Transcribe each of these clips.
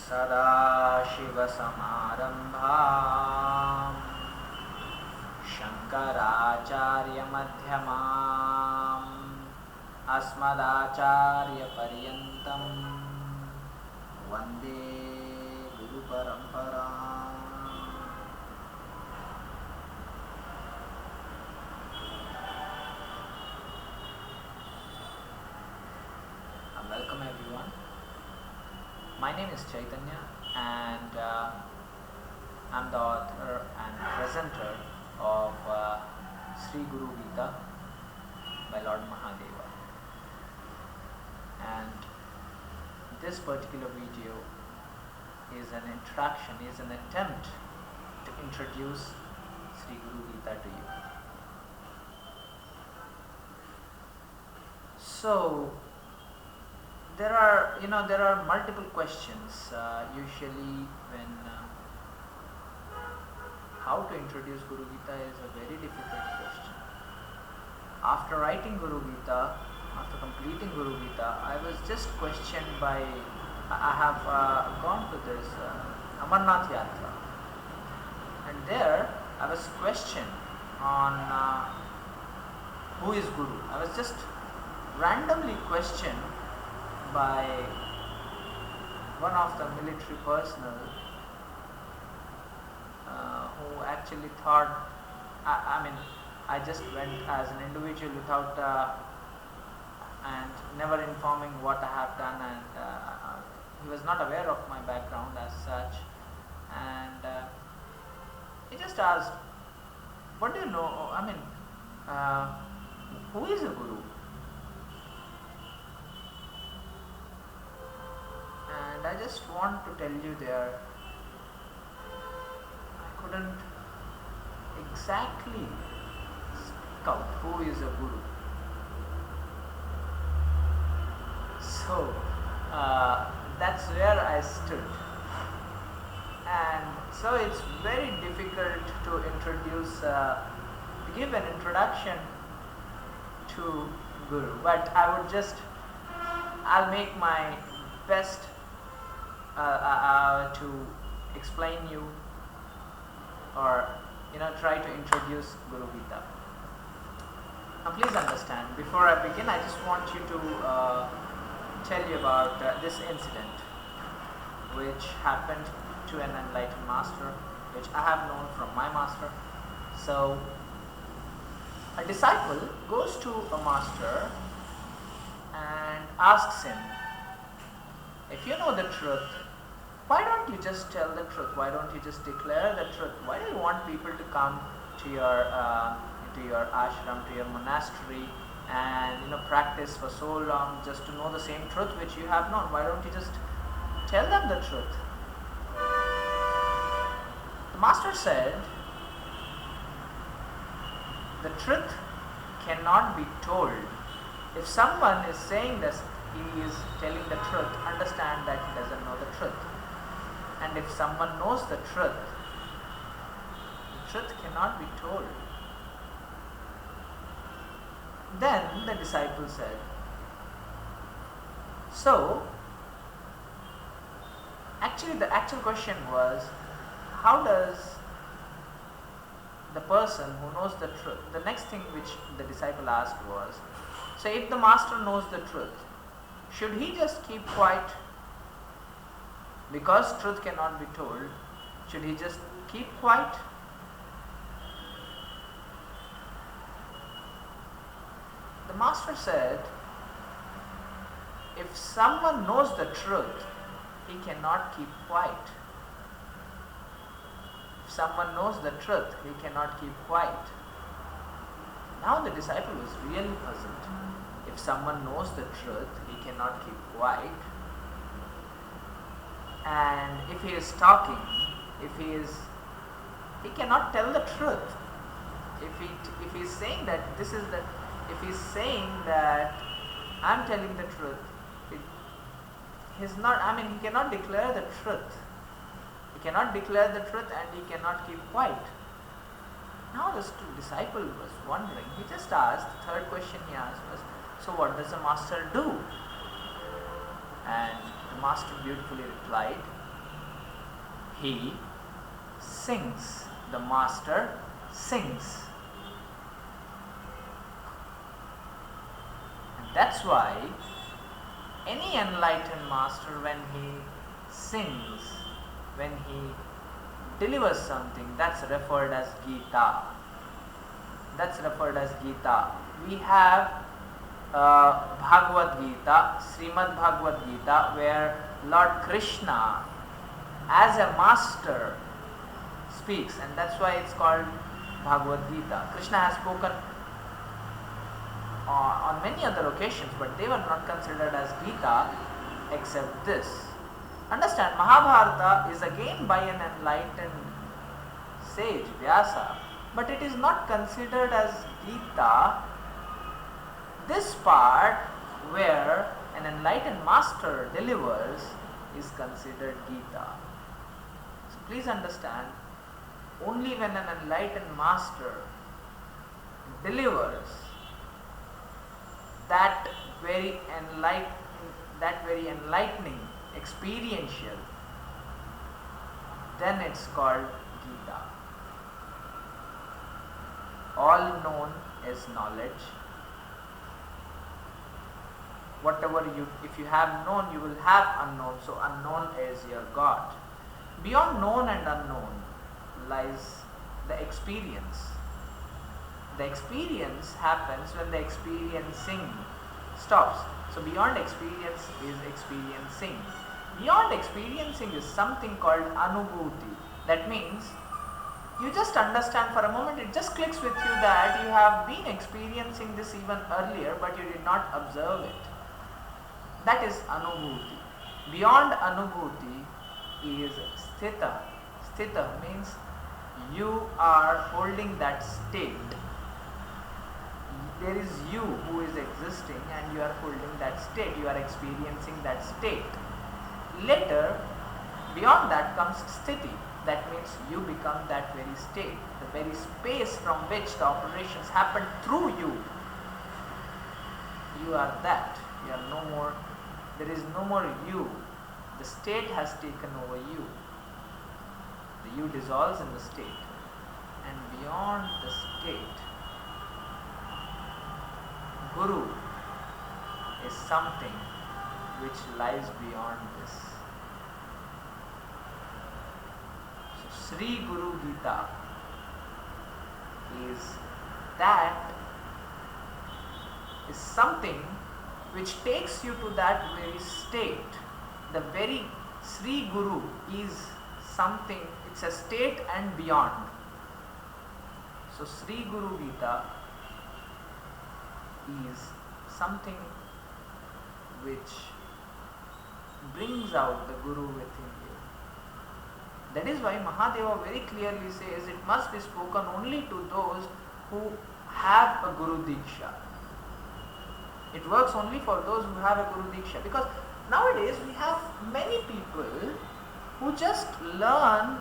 सदाशिवसमारम्भाम् शङ्कराचार्यमध्यमाम् अस्मदाचार्यपर्यन्तं वन्दे गुरुपरम्पराम्. Welcome everyone. My name is Chaitanya and I'm the author and presenter of Sri Guru Geeta by Lord Mahadeva. And this particular video is an introduction, is an attempt to introduce Sri Guru Geeta to you. So there are multiple questions usually when how to introduce Guru Geeta is a very difficult question. After writing Guru Geeta, after completing Guru Geeta, I was just questioned by, I have gone to this Amarnath Yatra, and there I was questioned on who is Guru. I was just randomly questioned by one of the military personnel who actually thought, I just went as an individual without and never informing what I have done, and he was not aware of my background as such, and he just asked, what do you know, who is a Guru? And I just want to tell you there, I couldn't exactly speak out who is a Guru. So that's where I stood. And so it's very difficult to introduce, to give an introduction to Guru. But I'll make my best to explain you or try to introduce Guru Geeta. Now please understand, before I begin, I just want you to tell you about this incident which happened to an enlightened master, which I have known from my master. So a disciple goes to a master and asks him, if you know the truth, why don't you just tell the truth? Why don't you just declare the truth? Why do you want people to come to your ashram, to your monastery, and practice for so long just to know the same truth which you have known? Why don't you just tell them the truth? The master said, the truth cannot be told. If someone is saying this, he is telling the truth, understand that he doesn't know the truth. And if someone knows the truth cannot be told. Then the disciple said, so actually the actual question was, how does the person who knows the truth, the next thing which the disciple asked was, so if the master knows the truth, should he just keep quiet? Because truth cannot be told, should he just keep quiet? The master said, if someone knows the truth, he cannot keep quiet. If someone knows the truth, he cannot keep quiet. Now the disciple was really puzzled. If someone knows the truth, he cannot keep quiet. And if he is talking, he cannot tell the truth. If he is saying that if he is saying that I am telling the truth, he cannot declare the truth. He cannot declare the truth and he cannot keep quiet. Now the disciple was wondering. He just asked, the third question he asked was, so what does the master do? And the master beautifully replied, he sings. The master sings. And that's why any enlightened master, when he sings, when he delivers something, that's referred as Geeta. That's referred as Geeta. We have Bhagavad Gita, Srimad Bhagavad Gita, where Lord Krishna as a master speaks, and that's why it's called Bhagavad Gita. Krishna has spoken on many other occasions, but they were not considered as Gita except this. Understand, Mahabharata is again by an enlightened sage, Vyasa, but it is not considered as Gita. This part where an enlightened master delivers is considered Gita. So please understand, only when an enlightened master delivers that very enlightening, experiential, then it's called Gita. All known is knowledge. Whatever if you have known, you will have unknown. So unknown is your God. Beyond known and unknown lies the experience. The experience happens when the experiencing stops. So beyond experience is experiencing. Beyond experiencing is something called anubhuti. That means you just understand for a moment, it just clicks with you that you have been experiencing this even earlier, but you did not observe it. That is anubhuti. Beyond anubhuti is sthita. Sthita means you are holding that state. There is you who is existing and you are holding that state, you are experiencing that state. Later, beyond that comes sthiti. That means you become that very state, the very space from which the operations happen through you. You are that. You are no more, there is no more you. The state has taken over you. The you dissolves in the state. And beyond the state, Guru is something which lies beyond this. So Sri Guru Gita is something which takes you to that very state. The very Sri Guru is something, it's a state and beyond. So Sri Guru Gita is something which brings out the Guru within you. That is why Mahadeva very clearly says it must be spoken only to those who have a Guru Diksha. It works only for those who have a Guru Diksha, because nowadays we have many people who just learn,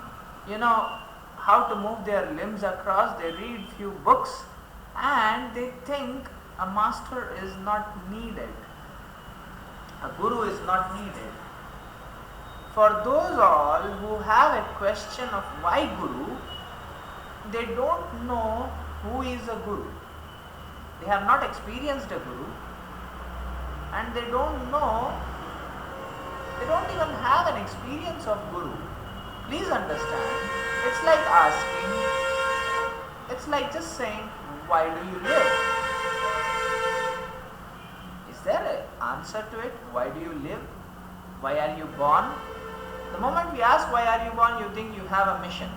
how to move their limbs across, they read few books and they think a master is not needed. A guru is not needed. For those all who have a question of why guru, they don't know who is a guru. They have not experienced a guru and they don't know, they don't even have an experience of guru. Please understand, it's like asking, it's like just saying, why do you live? Is there an answer to it? Why do you live? Why are you born? The moment we ask why are you born, you think you have a mission.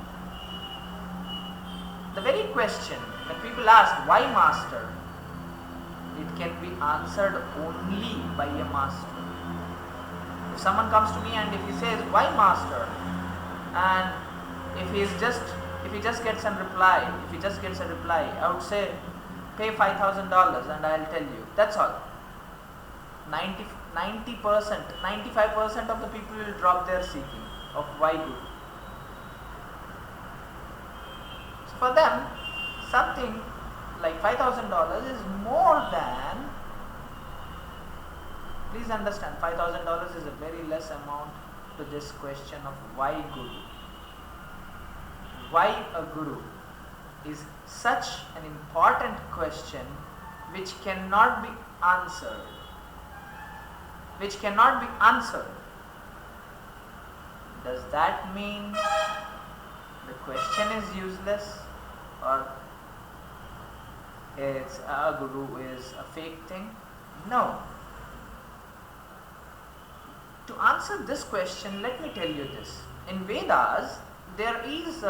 The very question, when people ask why master, it can be answered only by a master. If someone comes to me and if he says why master, and if he just gets a reply, I would say pay $5,000 and I'll tell you. That's all. 90%, 95% of the people will drop their seeking of why guru. So for them, something like $5,000 is more than, please understand, $5,000 is a very less amount to this question of why guru. why a guru is such an important question which cannot be answered. Which cannot be answered. Does that mean the question is useless, or it's a guru is a fake thing? No. To answer this question, let me tell you this. In Vedas, there is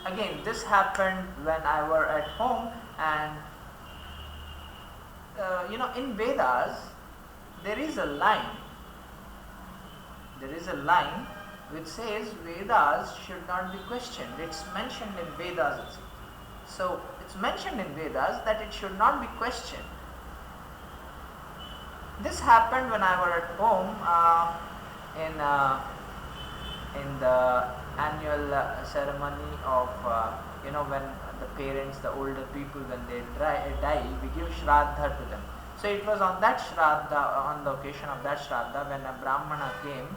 again, this happened when I were at home, and in Vedas there is a line. There is a line which says Vedas should not be questioned. It's mentioned in Vedas itself. So it's mentioned in Vedas that it should not be questioned. This happened when I were at home in the annual ceremony of when the parents, the older people, when they die, we give shraddha to them. So it was on that shraddha, on the occasion of that shraddha, when a brahmana came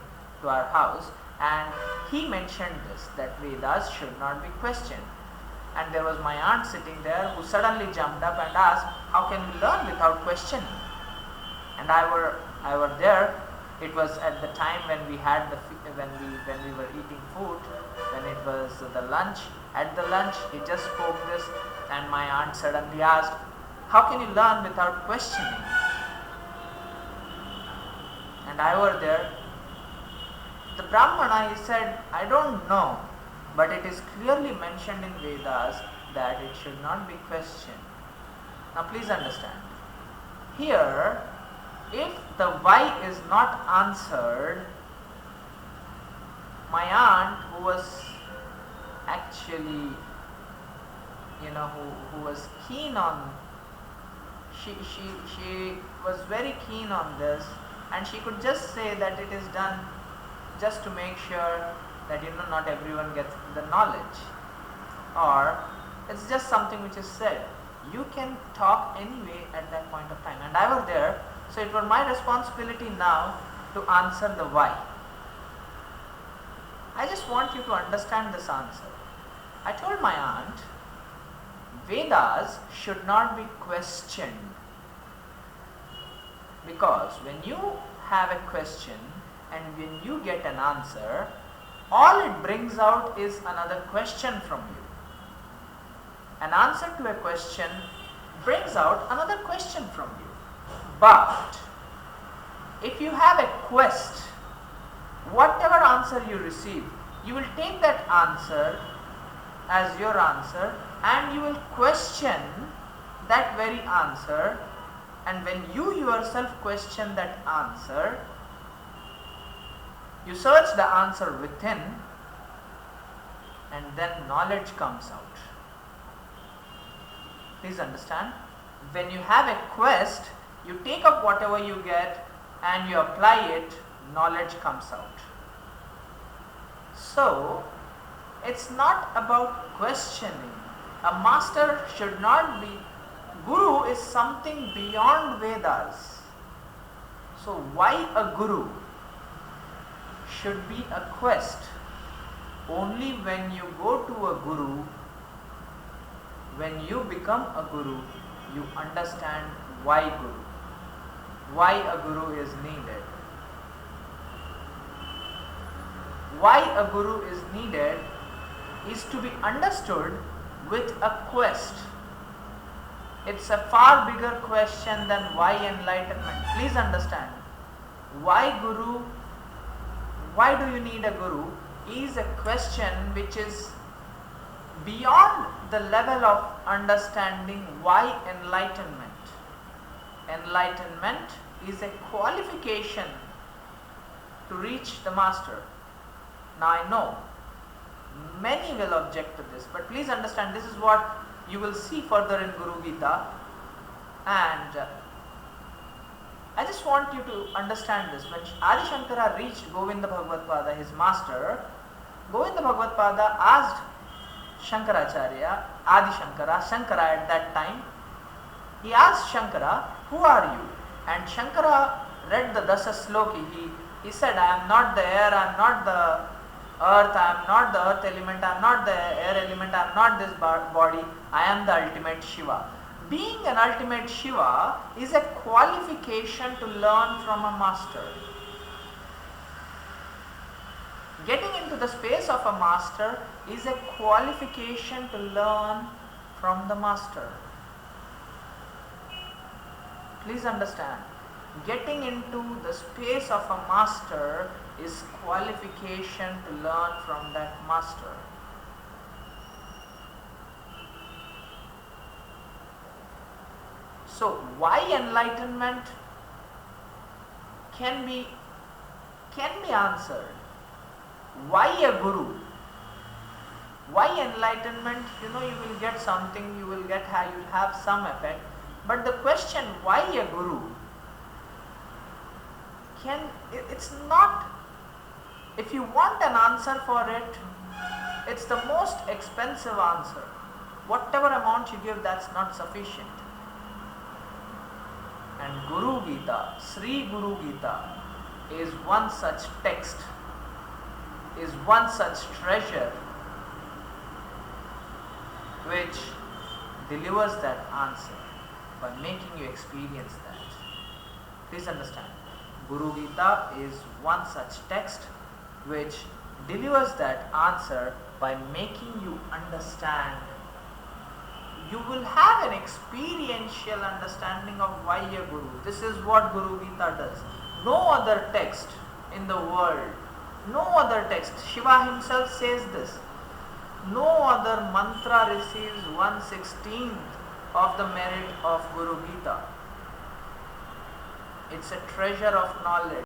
to our house, and he mentioned this, that Vedas should not be questioned. And there was my aunt sitting there, who suddenly jumped up and asked, how can we learn without questioning? And I were there. It was at the time when we had when we were eating food, when it was the lunch. At the lunch, he just spoke this, and my aunt suddenly asked, how can you learn without questioning? And I were there. The Brahmana, he said, I don't know, but it is clearly mentioned in Vedas that it should not be questioned. Now please understand. Here, if the why is not answered, my aunt, who was actually, who was keen on, she was very keen on this, and she could just say that it is done just to make sure that not everyone gets the knowledge, or it's just something which is said. You can talk anyway at that point of time, and I was there, so it was my responsibility now to answer the why. I just want you to understand this answer. I told my aunt, Vedas should not be questioned, because when you have a question and when you get an answer, all it brings out is another question from you. An answer to a question brings out another question from you. But if you have a quest, whatever answer you receive, you will take that answer as your answer, and you will question that very answer, and when you yourself question that answer, you search the answer within, and then knowledge comes out. Please understand, when you have a quest, you take up whatever you get and you apply it, knowledge comes out. So, it's not about questioning. A master should not be, Guru is something beyond Vedas. So, why a Guru should be a quest? Only when you go to a Guru, when you become a Guru, you understand why Guru. Why a Guru is needed. Why a Guru is needed is to be understood with a quest. It's a far bigger question than why enlightenment. Please understand. Why Guru? Why do you need a Guru? Is a question which is beyond the level of understanding why enlightenment. Enlightenment is a qualification to reach the master. Now I know many will object to this, but please understand, this is what you will see further in Guru Geeta, and I just want you to understand this. When Adi Shankara reached Govinda Bhagavad Pada, his master, Govinda Bhagavad Pada asked Shankaracharya, Adi Shankara, Shankara at that time, he asked Shankara, who are you? And Shankara read the Dasa Sloki. He said, I am not the air, I am not the earth, I am not the earth element, I am not the air element, I am not this body, I am the ultimate Shiva. Being an ultimate Shiva is a qualification to learn from a master. Getting into the space of a master is a qualification to learn from the master. Please understand, getting into the space of a master is qualification to learn from that master. So why enlightenment can be answered? Why a guru? Why enlightenment? You will get something, you will have some effect. But the question, why a guru? It's not, if you want an answer for it, it's the most expensive answer. Whatever amount you give, that's not sufficient. And Guru Geeta, Sri Guru Geeta is one such text, is one such treasure which delivers that answer by making you experience that. Please understand, Guru Geeta is one such text which delivers that answer by making you understand. You will have an experiential understanding of why a guru. This is what Guru Geeta does. No other text in the world, no other text, Shiva himself says this, no other mantra receives 1/16 of the merit of Guru Geeta. It's a treasure of knowledge.